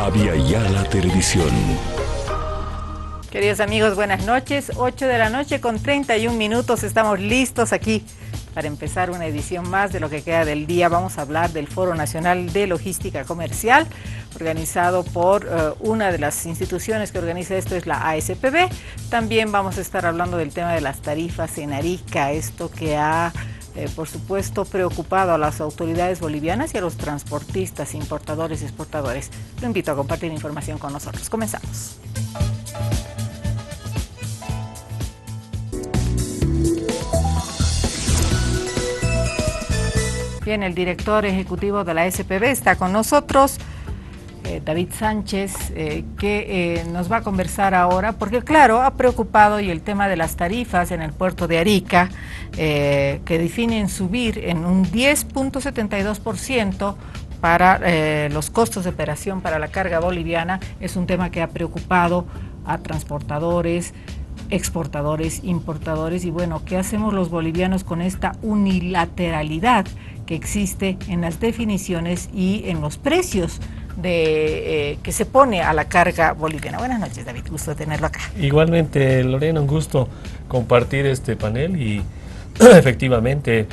Avia Yala Televisión. Queridos amigos, buenas noches. 8 de la noche con 31 minutos. Estamos listos aquí para empezar una edición más de lo que queda del día. Vamos a hablar del Foro Nacional de Logística Comercial, organizado por una de las instituciones que organiza esto, es la ASPB. También vamos a estar hablando del tema de las tarifas en Arica, esto que ha, por supuesto, preocupado a las autoridades bolivianas y a los transportistas, importadores y exportadores. Lo invito a compartir información con nosotros. Comenzamos. Bien, el director ejecutivo de la SPB está con nosotros, David Sánchez, que nos va a conversar ahora, porque claro, ha preocupado y el tema de las tarifas en el puerto de Arica, que definen subir en un 10.72% para los costos de operación para la carga boliviana, es un tema que ha preocupado a transportadores, exportadores, importadores. Y bueno, ¿qué hacemos los bolivianos con esta unilateralidad que existe en las definiciones y en los precios que se pone a la carga boliviana? Buenas noches, David, gusto de tenerlo acá. Igualmente, Lorena, un gusto compartir este panel y efectivamente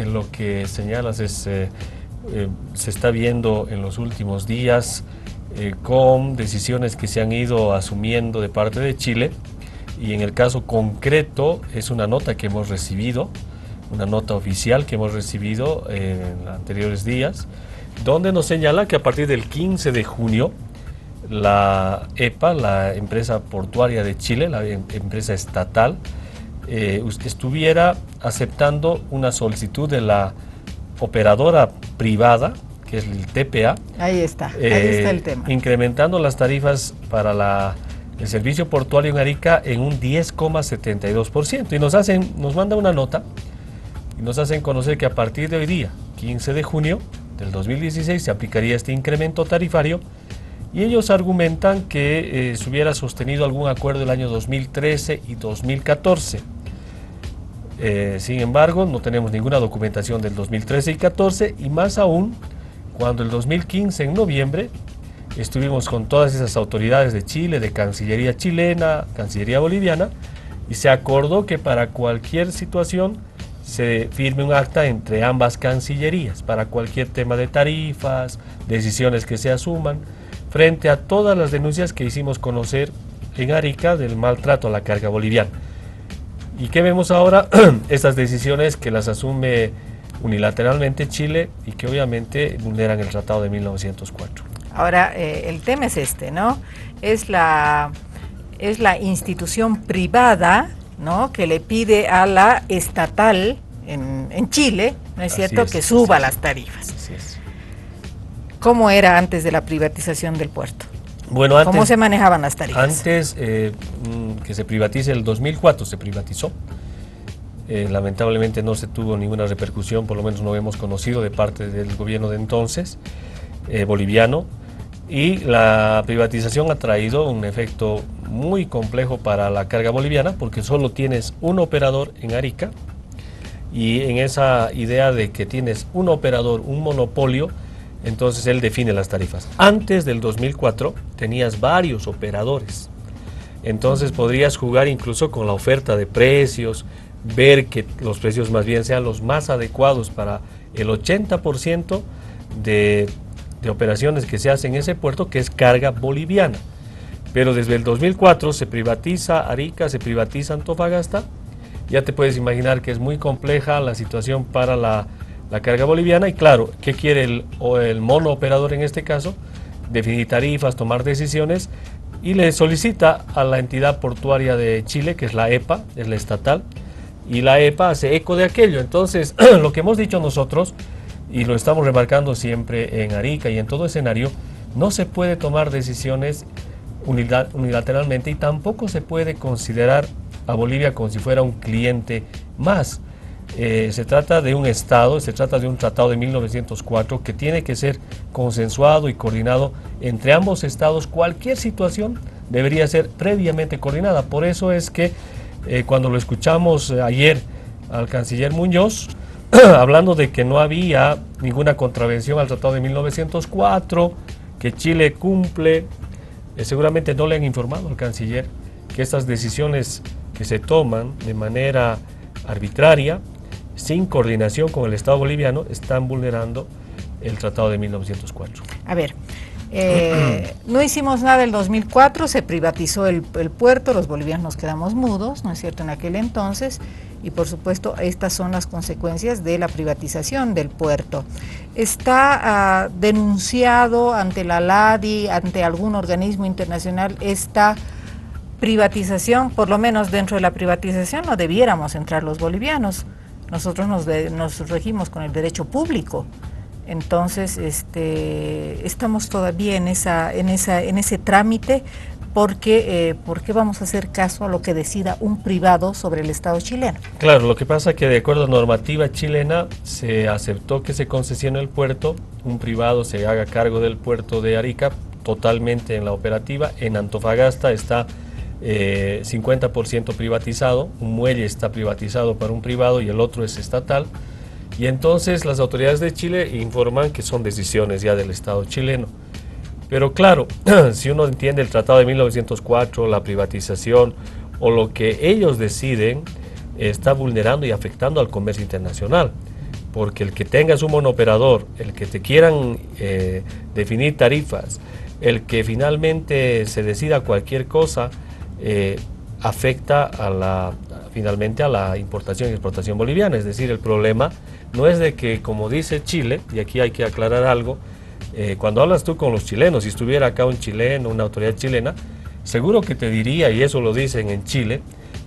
lo que señalas es se está viendo en los últimos días con decisiones que se han ido asumiendo de parte de Chile, y en el caso concreto es una nota que hemos recibido, una nota oficial que hemos recibido en anteriores días, donde nos señala que a partir del 15 de junio la EPA, la empresa portuaria de Chile, la empresa estatal, estuviera aceptando una solicitud de la operadora privada, que es el TPA. Ahí está el tema. Incrementando las tarifas para el servicio portuario en Arica en un 10,72%. Y nos manda una nota y nos hacen conocer que a partir de hoy día, 15 de junio del 2016, se aplicaría este incremento tarifario, y ellos argumentan que se hubiera sostenido algún acuerdo el año 2013 y 2014. Sin embargo, no tenemos ninguna documentación del 2013 y 14, y más aún cuando el 2015, en noviembre, estuvimos con todas esas autoridades de Chile, de Cancillería chilena, Cancillería boliviana, y se acordó que para cualquier situación se firme un acta entre ambas cancillerías, para cualquier tema de tarifas, decisiones que se asuman, frente a todas las denuncias que hicimos conocer en Arica del maltrato a la carga boliviana. ¿Y qué vemos ahora? Estas decisiones que las asume unilateralmente Chile y que obviamente vulneran el Tratado de 1904. Ahora, el tema es este, ¿no? Es la institución privada, ¿no?, que le pide a la estatal en Chile, ¿no es cierto?, que suba las tarifas. Así es. ¿Cómo era antes de la privatización del puerto? Bueno, antes, ¿cómo se manejaban las tarifas? Antes que se privatice, el 2004 se privatizó. Lamentablemente no se tuvo ninguna repercusión, por lo menos no hemos conocido de parte del gobierno de entonces, boliviano. Y la privatización ha traído un efecto muy complejo para la carga boliviana, porque solo tienes un operador en Arica, y en esa idea de que tienes un operador, un monopolio, entonces él define las tarifas. Antes del 2004 tenías varios operadores, entonces podrías jugar incluso con la oferta de precios, ver que los precios más bien sean los más adecuados para el 80% de operaciones que se hacen en ese puerto, que es carga boliviana. Pero desde el 2004 se privatiza Arica, se privatiza Antofagasta. Ya te puedes imaginar que es muy compleja la situación para la carga boliviana. Y claro, ¿qué quiere el monooperador en este caso? Definir tarifas, tomar decisiones, y le solicita a la entidad portuaria de Chile, que es la EPA, es la estatal, y la EPA hace eco de aquello. Entonces, lo que hemos dicho nosotros, y lo estamos remarcando siempre en Arica y en todo escenario, no se puede tomar decisiones unilateralmente, y tampoco se puede considerar a Bolivia como si fuera un cliente más. Se trata de un Estado, se trata de un tratado de 1904 que tiene que ser consensuado y coordinado entre ambos Estados. Cualquier situación debería ser previamente coordinada. Por eso es que cuando lo escuchamos ayer al canciller Muñoz, hablando de que no había ninguna contravención al Tratado de 1904, que Chile cumple, seguramente no le han informado al canciller que estas decisiones que se toman de manera arbitraria, sin coordinación con el Estado boliviano, están vulnerando el Tratado de 1904. A ver, no hicimos nada el 2004, se privatizó el puerto, los bolivianos nos quedamos mudos, ¿no es cierto?, en aquel entonces, y por supuesto estas son las consecuencias de la privatización del puerto. ¿Está denunciado ante la LADI, ante algún organismo internacional, esta privatización? Por lo menos dentro de la privatización no debiéramos entrar los bolivianos, nosotros nos regimos con el derecho público. Entonces, estamos todavía en ese trámite, porque ¿por qué vamos a hacer caso a lo que decida un privado sobre el Estado chileno? Claro, lo que pasa es que de acuerdo a normativa chilena se aceptó que se concesione el puerto, un privado se haga cargo del puerto de Arica totalmente en la operativa. En Antofagasta está 50% privatizado, un muelle está privatizado para un privado y el otro es estatal. Y entonces las autoridades de Chile informan que son decisiones ya del Estado chileno. Pero claro, si uno entiende el Tratado de 1904, la privatización o lo que ellos deciden, está vulnerando y afectando al comercio internacional. Porque el que tengas un monooperador, el que te quieran definir tarifas, el que finalmente se decida cualquier cosa, afecta finalmente a la importación y exportación boliviana. Es decir, el problema no es de que, como dice Chile, y aquí hay que aclarar algo, cuando hablas tú con los chilenos, si estuviera acá un chileno, una autoridad chilena, seguro que te diría, y eso lo dicen en Chile,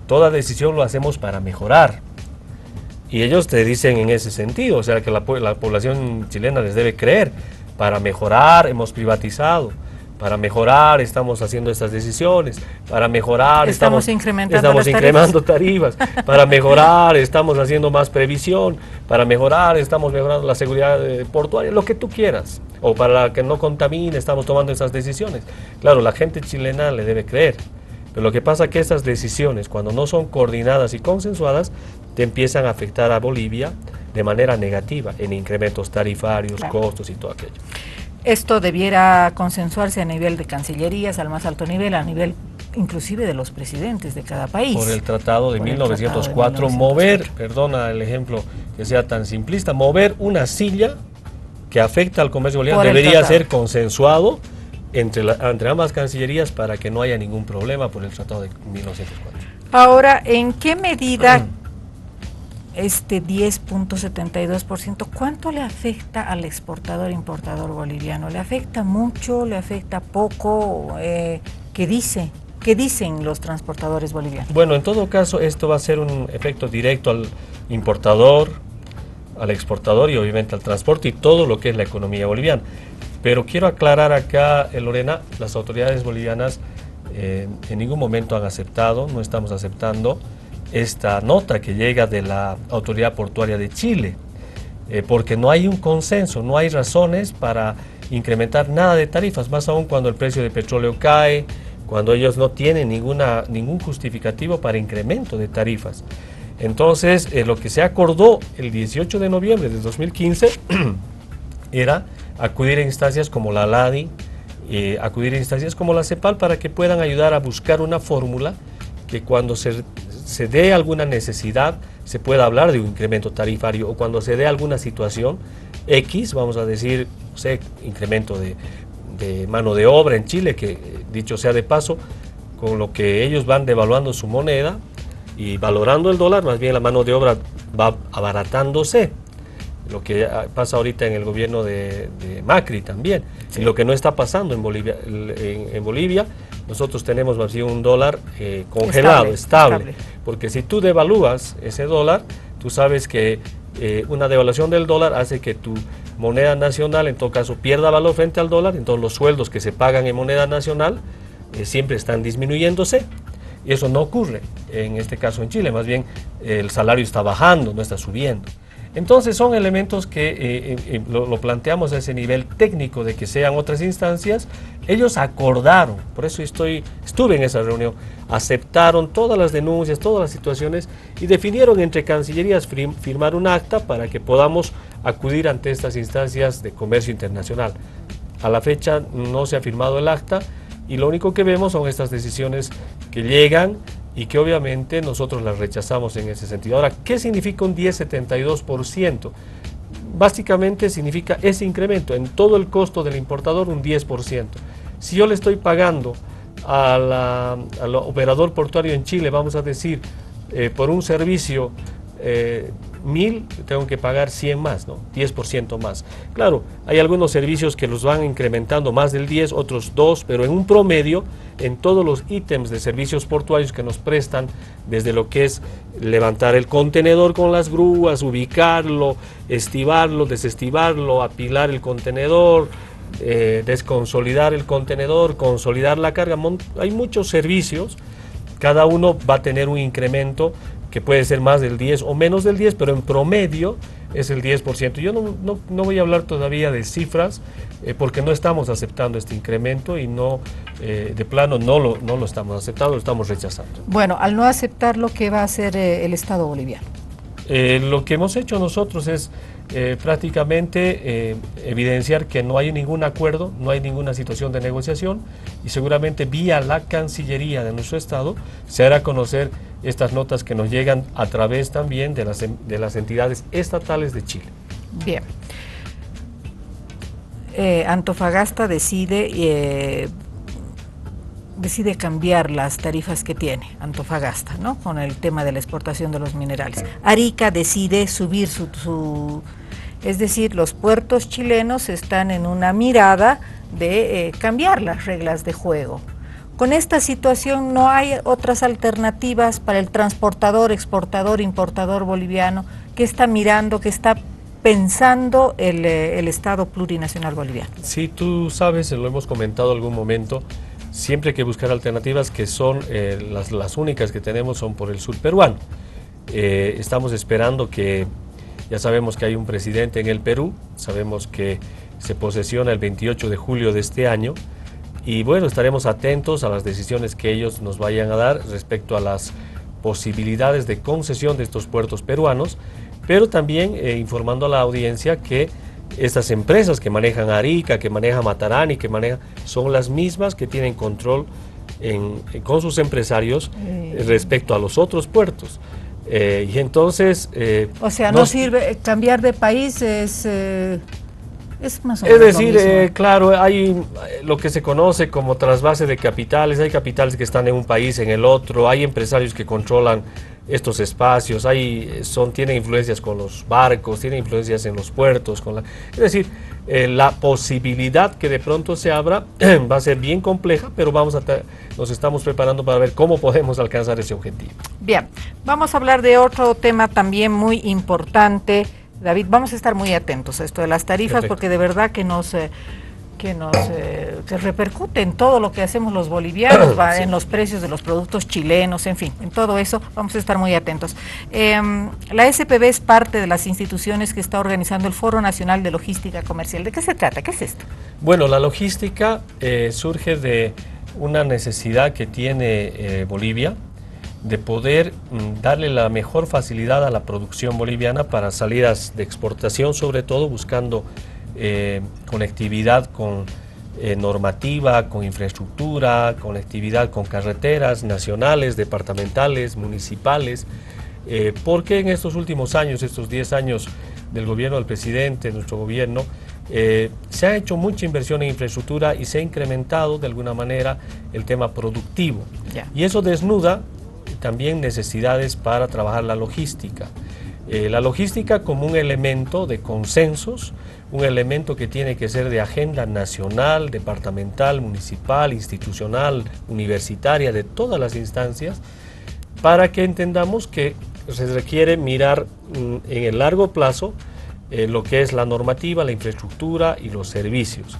toda decisión lo hacemos para mejorar. Y ellos te dicen en ese sentido, o sea que la población chilena les debe creer, para mejorar hemos privatizado, para mejorar estamos haciendo estas decisiones, para mejorar estamos incrementando tarifas, para mejorar estamos haciendo más previsión, para mejorar estamos mejorando la seguridad portuaria, lo que tú quieras, o para que no contamine estamos tomando esas decisiones. Claro, la gente chilena le debe creer, pero lo que pasa es que estas decisiones, cuando no son coordinadas y consensuadas, te empiezan a afectar a Bolivia de manera negativa, en incrementos tarifarios, claro, costos y todo aquello. Esto debiera consensuarse a nivel de cancillerías, al más alto nivel, a nivel inclusive de los presidentes de cada país. Por el Tratado de 1904, mover, perdona el ejemplo que sea tan simplista, mover una silla que afecta al comercio boliviano debería ser consensuado entre ambas cancillerías para que no haya ningún problema por el Tratado de 1904. Ahora, ¿en qué medida este 10.72%, cuánto le afecta al exportador-importador boliviano? ¿Le afecta mucho? ¿Le afecta poco? ¿Qué dicen los transportadores bolivianos? Bueno, en todo caso, esto va a ser un efecto directo al importador, al exportador y obviamente al transporte y todo lo que es la economía boliviana. Pero quiero aclarar acá, Lorena, las autoridades bolivianas en ningún momento han aceptado, no estamos aceptando esta nota que llega de la Autoridad Portuaria de Chile, porque no hay un consenso, no hay razones para incrementar nada de tarifas, más aún cuando el precio del petróleo cae, cuando ellos no tienen ningún justificativo para incremento de tarifas. Entonces, lo que se acordó el 18 de noviembre de 2015 era acudir a instancias como la LADI, acudir a instancias como la CEPAL para que puedan ayudar a buscar una fórmula que cuando se dé alguna necesidad, se pueda hablar de un incremento tarifario, o cuando se dé alguna situación X, vamos a decir, no sé, incremento de mano de obra en Chile, que dicho sea de paso, con lo que ellos van devaluando su moneda y valorando el dólar, más bien la mano de obra va abaratándose, lo que pasa ahorita en el gobierno de Macri también, sí. Y lo que no está pasando en Bolivia, nosotros tenemos más bien un dólar congelado, estable, porque si tú devalúas ese dólar, tú sabes que una devaluación del dólar hace que tu moneda nacional, en todo caso, pierda valor frente al dólar, entonces los sueldos que se pagan en moneda nacional siempre están disminuyéndose, y eso no ocurre en este caso en Chile, más bien el salario está bajando, no está subiendo. Entonces son elementos que lo planteamos a ese nivel técnico de que sean otras instancias. Ellos acordaron, por eso estuve en esa reunión, aceptaron todas las denuncias, todas las situaciones y definieron entre cancillerías firmar un acta para que podamos acudir ante estas instancias de comercio internacional. A la fecha no se ha firmado el acta y lo único que vemos son estas decisiones que llegan y que obviamente nosotros las rechazamos en ese sentido. Ahora, ¿qué significa un 10,72%? Básicamente significa ese incremento en todo el costo del importador, un 10%. Si yo le estoy pagando al operador portuario en Chile, vamos a decir, por un servicio 1.000, tengo que pagar 100 más, ¿no? 10% más. Claro, hay algunos servicios que los van incrementando más del 10, otros 2, pero en un promedio, en todos los ítems de servicios portuarios que nos prestan, desde lo que es levantar el contenedor con las grúas, ubicarlo, estivarlo, desestivarlo, apilar el contenedor, desconsolidar el contenedor, consolidar la carga, hay muchos servicios, cada uno va a tener un incremento que puede ser más del 10 o menos del 10, pero en promedio es el 10%. Yo no voy a hablar todavía de cifras porque no estamos aceptando este incremento y no, de plano no lo estamos aceptando, lo estamos rechazando. Bueno, al no aceptarlo, ¿qué va a hacer el Estado boliviano? Lo que hemos hecho nosotros es prácticamente evidenciar que no hay ningún acuerdo, no hay ninguna situación de negociación y seguramente vía la Cancillería de nuestro Estado se hará conocer estas notas que nos llegan a través también de las entidades estatales de Chile. Bien. Antofagasta decide cambiar las tarifas que tiene Antofagasta, ¿no? Con el tema de la exportación de los minerales. Arica decide subir es decir, los puertos chilenos están en una mirada de cambiar las reglas de juego. Con esta situación no hay otras alternativas para el transportador, exportador, importador boliviano que está mirando, que está pensando el Estado plurinacional boliviano. Sí, tú sabes, lo hemos comentado en algún momento, siempre hay que buscar alternativas que son las únicas que tenemos son por el sur peruano. Estamos esperando que, ya sabemos que hay un presidente en el Perú, sabemos que se posesiona el 28 de julio de este año y bueno, estaremos atentos a las decisiones que ellos nos vayan a dar respecto a las posibilidades de concesión de estos puertos peruanos, pero también informando a la audiencia que estas empresas que manejan Arica, que manejan Matarani, que manejan, son las mismas que tienen control con sus empresarios respecto a los otros puertos. Y entonces... o sea, no sirve, cambiar de país es más o menos es decir, lo mismo. claro, hay lo que se conoce como trasvase de capitales, hay capitales que están en un país, en el otro, hay empresarios que controlan estos espacios, tienen influencias con los barcos, tienen influencias en los puertos, es decir, la posibilidad que de pronto se abra va a ser bien compleja, pero nos estamos preparando para ver cómo podemos alcanzar ese objetivo. Bien, vamos a hablar de otro tema también muy importante. David, vamos a estar muy atentos a esto de las tarifas. Perfecto. Porque de verdad que repercute en todo lo que hacemos los bolivianos, sí. En los precios de los productos chilenos, en fin, en todo eso vamos a estar muy atentos. La SPB es parte de las instituciones que está organizando el Foro Nacional de Logística Comercial. ¿De qué se trata? ¿Qué es esto? Bueno, la logística surge de una necesidad que tiene Bolivia de poder darle la mejor facilidad a la producción boliviana para salidas de exportación, sobre todo buscando conectividad con normativa, con infraestructura, conectividad con carreteras nacionales, departamentales, municipales, porque en estos últimos años, estos 10 años del gobierno del presidente, nuestro gobierno, se ha hecho mucha inversión en infraestructura y se ha incrementado de alguna manera el tema productivo. Yeah. Y eso desnuda también necesidades para trabajar la logística. La logística como un elemento de consensos, un elemento que tiene que ser de agenda nacional, departamental, municipal, institucional, universitaria, de todas las instancias, para que entendamos que se requiere mirar en el largo plazo lo que es la normativa, la infraestructura y los servicios.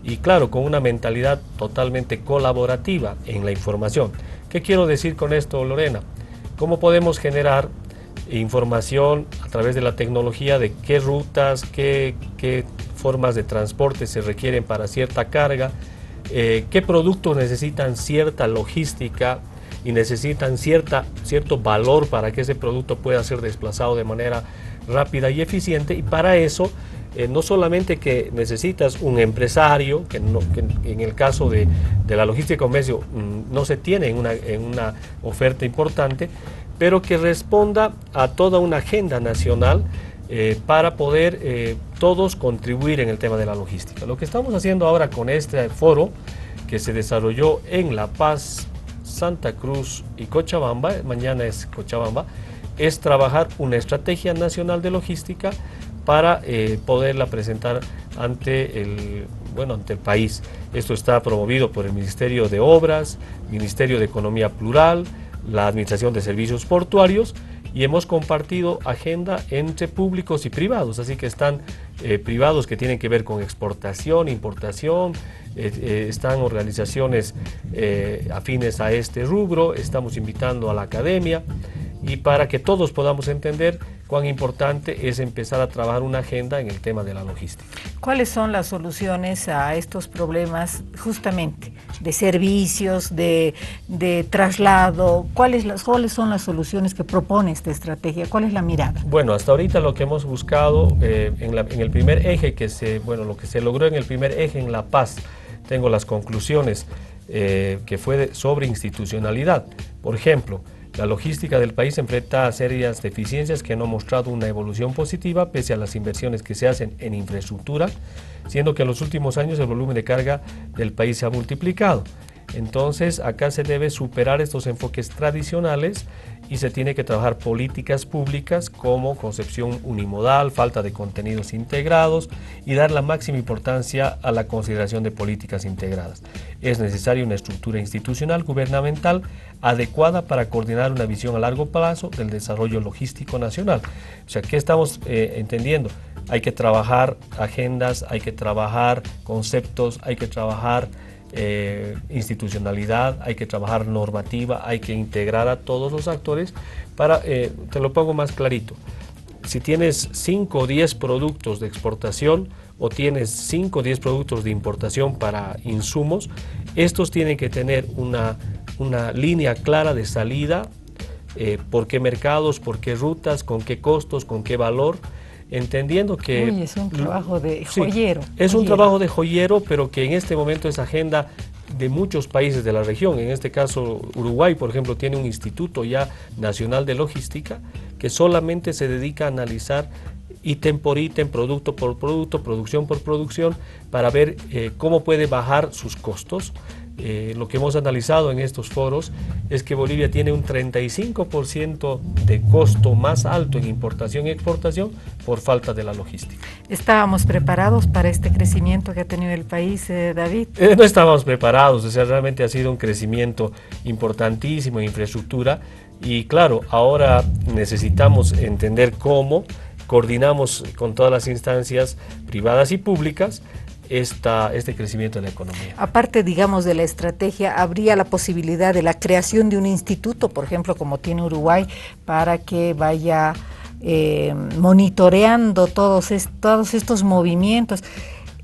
Y claro, con una mentalidad totalmente colaborativa en la información. ¿Qué quiero decir con esto, Lorena? ¿Cómo podemos generar información a través de la tecnología de qué rutas, qué formas de transporte se requieren para cierta carga, qué productos necesitan cierta logística y necesitan cierto valor para que ese producto pueda ser desplazado de manera rápida y eficiente? Y para eso no solamente que necesitas un empresario, que en el caso de la logística y comercio no se tiene en una oferta importante, pero que responda a toda una agenda nacional para poder todos contribuir en el tema de la logística. Lo que estamos haciendo ahora con este foro que se desarrolló en La Paz, Santa Cruz y Cochabamba, mañana es Cochabamba, es trabajar una estrategia nacional de logística para poderla presentar ante el país. Esto está promovido por el Ministerio de Obras, Ministerio de Economía Plural, la Administración de Servicios Portuarios, y hemos compartido agenda entre públicos y privados, así que están privados que tienen que ver con exportación, importación, están organizaciones afines a este rubro, estamos invitando a la academia, y para que todos podamos entender cuán importante es empezar a trabajar una agenda en el tema de la logística. ¿Cuáles son las soluciones a estos problemas justamente de servicios, de traslado? ¿Cuáles son las soluciones que propone esta estrategia? ¿Cuál es la mirada? Bueno, hasta ahorita lo que hemos buscado en el primer eje, lo que se logró en el primer eje en La Paz, tengo las conclusiones que fue sobre institucionalidad. Por ejemplo, la logística del país enfrenta serias deficiencias que no han mostrado una evolución positiva pese a las inversiones que se hacen en infraestructura, siendo que en los últimos años el volumen de carga del país se ha multiplicado. Entonces, acá se debe superar estos enfoques tradicionales y se tiene que trabajar políticas públicas como concepción unimodal, falta de contenidos integrados y dar la máxima importancia a la consideración de políticas integradas. Es necesaria una estructura institucional gubernamental adecuada para coordinar una visión a largo plazo del desarrollo logístico nacional. O sea, ¿qué estamos entendiendo? Hay que trabajar agendas, hay que trabajar conceptos, hay que trabajar institucionalidad, hay que trabajar normativa, hay que integrar a todos los actores para, te lo pongo más clarito, si tienes 5 o 10 productos de exportación o tienes 5 o 10 productos de importación para insumos, estos tienen que tener una línea clara de salida, por qué mercados, por qué rutas, con qué costos, con qué valor, entendiendo que... Uy, es un trabajo de joyero. Sí, es un trabajo de joyero, pero que en este momento es agenda de muchos países de la región. En este caso, Uruguay, por ejemplo, tiene un instituto ya nacional de logística que solamente se dedica a analizar ítem por ítem, producto por producto, producción por producción, para ver cómo puede bajar sus costos. Lo que hemos analizado en estos foros es que Bolivia tiene un 35% de costo más alto en importación y exportación por falta de la logística. ¿Estábamos preparados para este crecimiento que ha tenido el país, David? No estábamos preparados, o sea, realmente ha sido un crecimiento importantísimo en infraestructura y claro, ahora necesitamos entender cómo coordinamos con todas las instancias privadas y públicas este crecimiento de la economía. Aparte, digamos, de la estrategia, ¿habría la posibilidad de la creación de un instituto, por ejemplo, como tiene Uruguay, para que vaya monitoreando todos estos movimientos?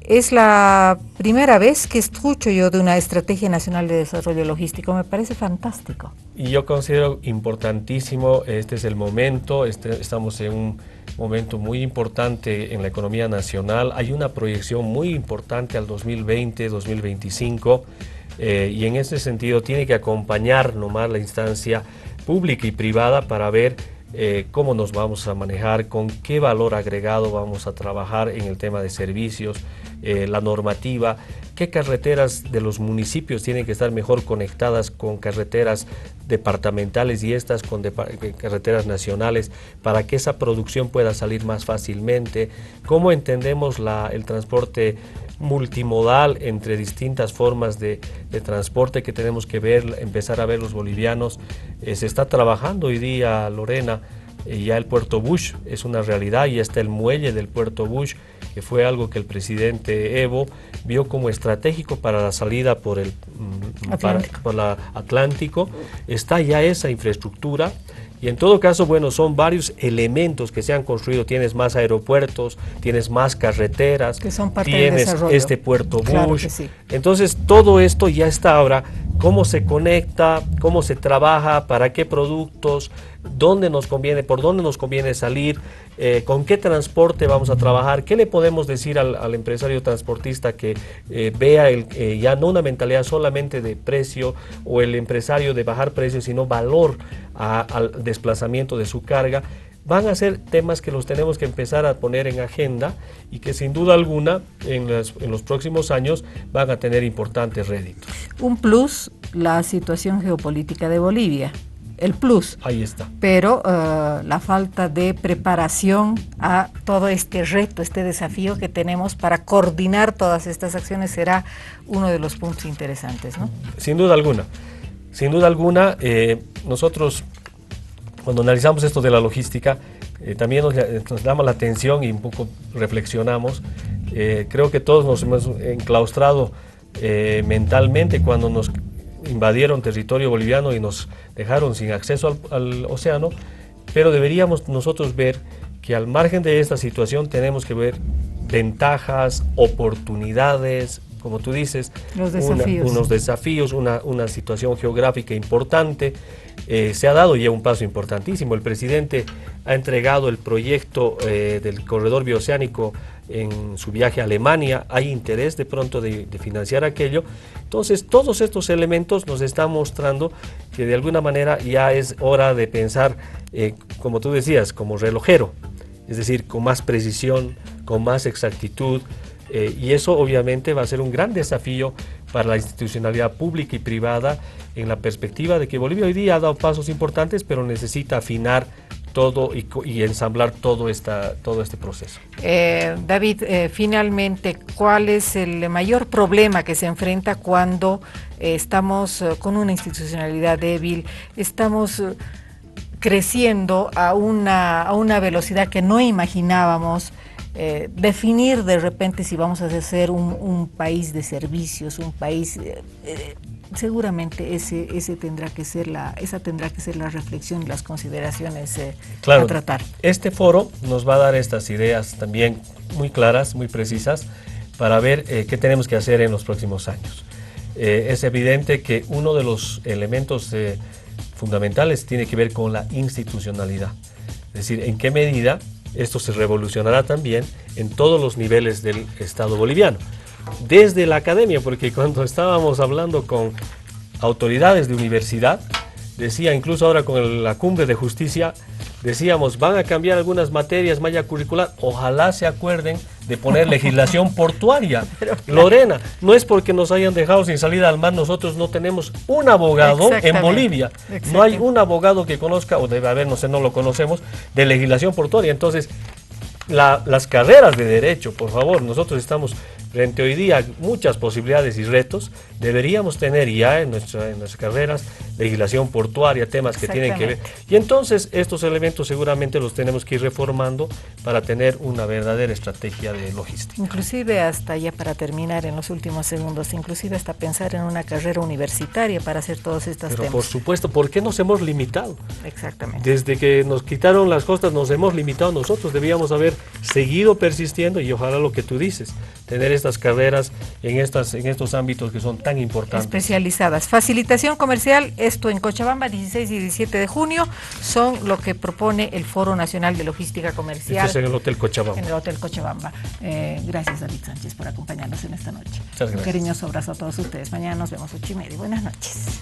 Es la primera vez que escucho yo de una Estrategia Nacional de Desarrollo Logístico, me parece fantástico. Y yo considero importantísimo, este es el momento, estamos en un momento muy importante en la economía nacional, hay una proyección muy importante al 2020, 2025, y en ese sentido tiene que acompañar nomás la instancia pública y privada para ver cómo nos vamos a manejar, con qué valor agregado vamos a trabajar en el tema de servicios, la normativa, qué carreteras de los municipios tienen que estar mejor conectadas con carreteras departamentales y estas con carreteras nacionales para que esa producción pueda salir más fácilmente, cómo entendemos el transporte multimodal entre distintas formas de transporte que tenemos que ver, empezar a ver los bolivianos. Se está trabajando hoy día, Lorena, ya el Puerto Bush es una realidad, ya está el muelle del Puerto Bush, que fue algo que el presidente Evo vio como estratégico para la salida por el Atlántico. Está ya esa infraestructura. Y en todo caso, bueno, son varios elementos que se han construido. Tienes más aeropuertos, tienes más carreteras, que son parte tienes del desarrollo. este Puerto Claro Bush. que sí. Entonces, todo esto ya está ahora cómo se conecta, cómo se trabaja, para qué productos, dónde nos conviene, por dónde nos conviene salir, con qué transporte vamos a trabajar, qué le podemos decir al empresario transportista que vea ya no una mentalidad solamente de precio o el empresario de bajar precios, sino valor al desplazamiento de su carga. Van a ser temas que los tenemos que empezar a poner en agenda y que sin duda alguna en los próximos años van a tener importantes réditos. Un plus, la situación geopolítica de Bolivia. El plus. Ahí está. Pero la falta de preparación a todo este reto, este desafío que tenemos para coordinar todas estas acciones será uno de los puntos interesantes, ¿no? Sin duda alguna. Sin duda alguna, nosotros cuando analizamos esto de la logística, también nos llama la atención y un poco reflexionamos. Creo que todos nos hemos enclaustrado mentalmente cuando nos invadieron territorio boliviano y nos dejaron sin acceso al océano, pero deberíamos nosotros ver que al margen de esta situación tenemos que ver ventajas, oportunidades, como tú dices, unos desafíos, una situación geográfica importante. Se ha dado ya un paso importantísimo. El presidente ha entregado el proyecto del corredor bioceánico en su viaje a Alemania. Hay interés de pronto de financiar aquello. Entonces, todos estos elementos nos están mostrando que de alguna manera ya es hora de pensar, como tú decías, como relojero, es decir, con más precisión, con más exactitud, y eso obviamente va a ser un gran desafío para la institucionalidad pública y privada en la perspectiva de que Bolivia hoy día ha dado pasos importantes, pero necesita afinar todo y ensamblar todo este proceso. David, finalmente, ¿cuál es el mayor problema que se enfrenta cuando estamos con una institucionalidad débil, estamos creciendo a una velocidad que no imaginábamos? Definir de repente si vamos a ser un país de servicios, un país, seguramente esa tendrá que ser la reflexión y las consideraciones claro, a tratar. Este foro nos va a dar estas ideas también muy claras, muy precisas, para ver qué tenemos que hacer en los próximos años. Es evidente que uno de los elementos fundamentales tiene que ver con la institucionalidad, es decir, en qué medida esto se revolucionará también en todos los niveles del Estado boliviano. Desde la academia, porque cuando estábamos hablando con autoridades de universidad, decía, incluso ahora con la cumbre de justicia, decíamos, van a cambiar algunas materias, malla curricular, ojalá se acuerden de poner legislación portuaria. Lorena, no es porque nos hayan dejado sin salida al mar, nosotros no tenemos un abogado en Bolivia. No hay un abogado que conozca, o debe haber, no sé, no lo conocemos, de legislación portuaria. Entonces, las carreras de derecho, por favor, nosotros estamos frente hoy día muchas posibilidades y retos. Deberíamos tener ya en nuestras carreras legislación portuaria, temas que tienen que ver. Y entonces estos elementos seguramente los tenemos que ir reformando para tener una verdadera estrategia de logística. Inclusive hasta ya para terminar en los últimos segundos, inclusive hasta pensar en una carrera universitaria para hacer todos estos temas. Por supuesto, ¿por qué nos hemos limitado? Exactamente. Desde que nos quitaron las costas nos hemos limitado nosotros, debíamos haber seguido persistiendo y ojalá lo que tú dices, tener estas carreras en estos ámbitos que son tan importantes. Especializadas. Facilitación comercial, esto en Cochabamba, 16 y 17 de junio, son lo que propone el Foro Nacional de Logística Comercial. Esto es en el Hotel Cochabamba. En el Hotel Cochabamba. Gracias, David Sánchez, por acompañarnos en esta noche. Muchas gracias. Un cariñoso abrazo a todos ustedes. Mañana nos vemos 8:30. Buenas noches.